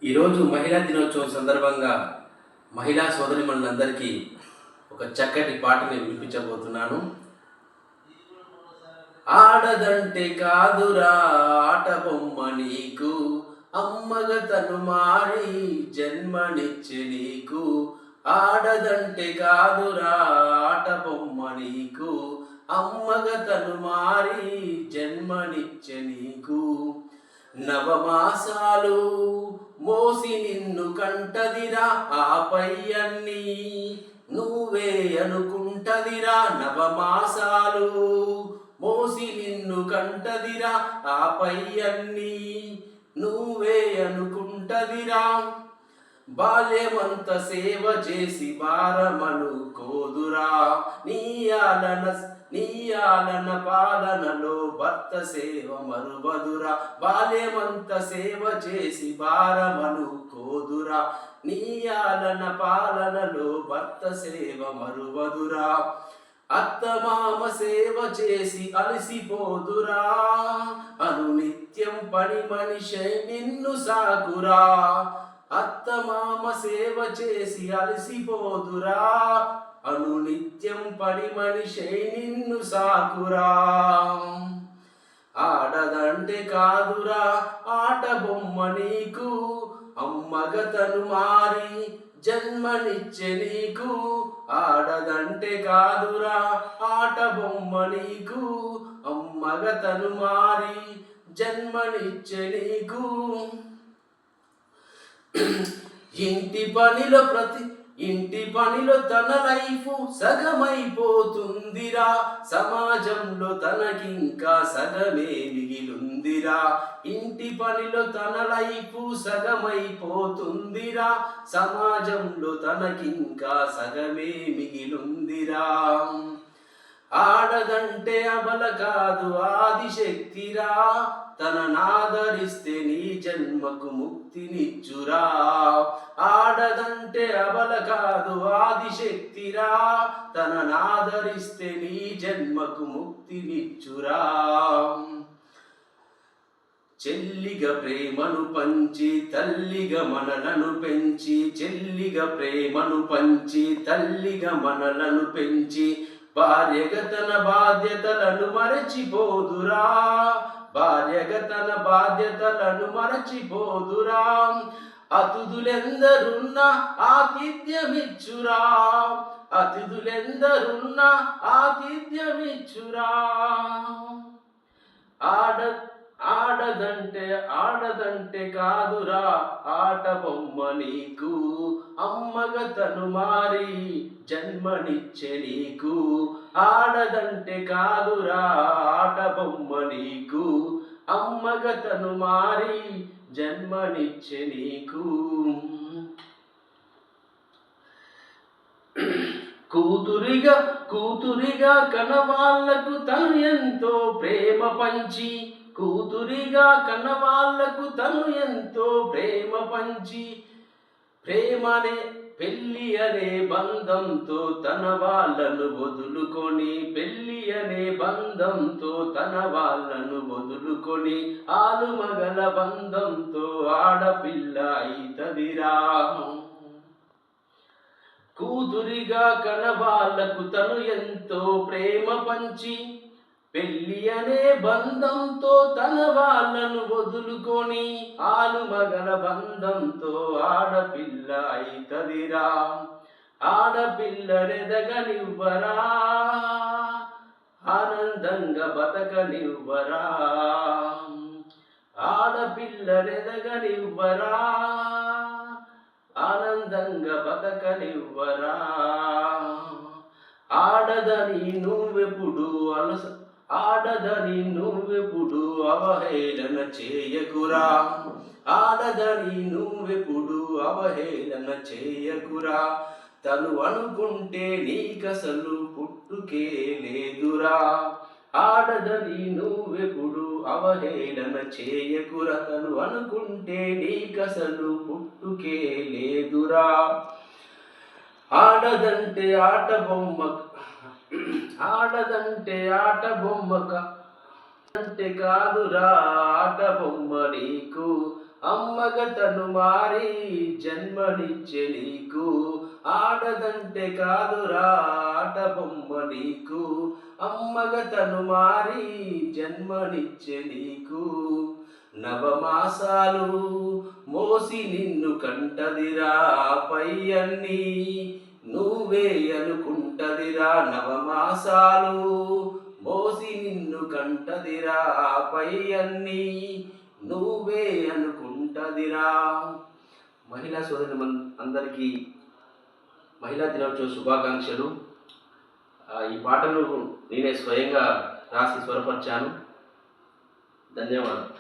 ఈరోజు మహిళా దినోత్సవం సందర్భంగా మహిళా సోదరిమణులందరికీ ఒక చక్కటి పాటని వినిపించబోతున్నాను. ఆడదంటే కాదురా ఆట బొమ్మ నీకు, అమ్మగా తను మారి జన్మనిచ్చే నీకు. ఆడదంటే కాదురా ఆట బొమ్మ నీకు, అమ్మగా తను మారి జన్మనిచ్చే నీకు. నవమాసాలు మోసి నిన్ను కంటదిరా, ఆపై అన్నీ నువ్వే అనుకుంటదిరా. నవమాసాలు మోసి నిన్ను కంటదిరా, ఆపై అన్నీ నువ్వే అనుకుంటదిరా. బాల్యమంత సేవ చేసి భారమనుకోదురా, నీయాలన పాలనలో భర్త సేవ మరువదురా. బాల్యమంత సేవ చేసి భారమనుకోదురా, నీయాలన పాలనలో భర్త సేవ మరువదురా. అత్తమామ సేవ చేసి అలసిపోదురా, అనునిత్యం పని మనిషే నిన్ను సాకురా. అత్తమామ సేవ చేసి అలసిపోదురా, అనునిత్యం పని మనిషే నిన్ను సాకురా. ఆడదంటే కాదురా ఆట బొమ్మ నీకు, అమ్మగా తను మారి జన్మనిచ్చే నీకు. ఆడదంటే కాదురా ఆట బొమ్మ నీకు, అమ్మగా తను మారి జన్మనిచ్చే నీకు. ఇంటి పనిలో తన లైఫ్ సగమైపోతుందిరా, సమాజంలో తనకింకా సగమే మిగిలుందిరా. ఇంటి పనిలో తన లైఫ్ సగమైపోతుందిరా, సమాజంలో తనకింకా సగమే మిగిలుందిరా. ఆడదంటే అబల కాదు ఆదిశక్తిరా, తననాదరిస్తే నీ జన్మకు ముక్తినిచ్చురా. ఆడదంటే అబల కాదు ఆదిశక్తిరా, తననాదరిస్తే నీ జన్మకు ముక్తినిచ్చురా. చెల్లిగా ప్రేమను పంచి తల్లిగా మనలను పెంచి, చెల్లిగా ప్రేమను పంచి తల్లిగా మనలను పెంచి, భార్యగా తన బాధ్యతలను మరచిపోదురా, భార్యగా తన బాధ్యతలను మరచిపోదురా. అతిథులెందరున్నా ఆతిథ్యమిచ్చురా, అతిథులెందరున్నా ఆతిథ్యమిచ్చురా. ఆడదంటే కాదురా ఆట బొమ్మ నీకు, అమ్మగా తను మారి జన్మనిచ్చే నీకు. ఆడదంటే కాదురా ఆట బొమ్మ నీకు, అమ్మగా తను మారి జన్మనిచ్చే నీకు. కూతురిగా కనవాళ్లకు తను ఎంతో ప్రేమ పంచి, కూతురిగా కనవాళ్లకు తను ఎంతో ప్రేమ పంచి, ప్రేమనే పెళ్ళి అనే బంధంతో తన వాళ్ళను వదులుకొని, పెళ్ళి అనే బంధంతో తన వాళ్ళను వదులుకొని, ఆలుమగల బంధంతో ఆడపిల్ల అయితదిరా. కూతురిగా కనవాళ్లకు తను ఎంతో ప్రేమ పంచి, పెళ్ళి అనే బంధంతో తన వాళ్ళను వదులుకొని, ఆలుమగల బంధంతో ఆడపిల్ల అయితదిరా. ఆడపిల్లనెదగనివ్వరా, ఆనందంగా బతకనివ్వరా. ఆడపిల్లనెదగనివ్వరా, ఆనందంగా బతకనివ్వరా. ఆడదని నువ్వెప్పుడు అవహేళన చేయకురా, ఆడదని నువ్వెప్పుడు అవహేళన చేయకురా. తను అనుకుంటే నీకసలు పుట్టుకే లేదురా, ఆడదని నువ్వెప్పుడు అవహేళన చేయకురా. తను అనుకుంటే నీకసలు పుట్టుకే లేదురా. ఆడదంటే ఆట బొమ్మ అంటే కాదురా ఆట బొమ్మ నీకు, అమ్మగా తను మారి జన్మనిచ్చే నీకు ఆడదంటే కాదురా ఆట బొమ్మ నీకు అమ్మగా తను మారి జన్మనిచ్చే నీకు నవమాసాలు మోసి నిన్ను కంటదిరా పై అన్నీ నువ్వే అనుకుంటదిరా నవమాసాలు మోసి నిన్ను కంటదిరా పై అన్నీ నువ్వే అనుకుంటదిరా. మహిళా సోదరి అందరికీ మహిళా దినోత్సవ శుభాకాంక్షలు. ఈ పాటను నేనే స్వయంగా రాసి స్వరపరిచాను. ధన్యవాదాలు.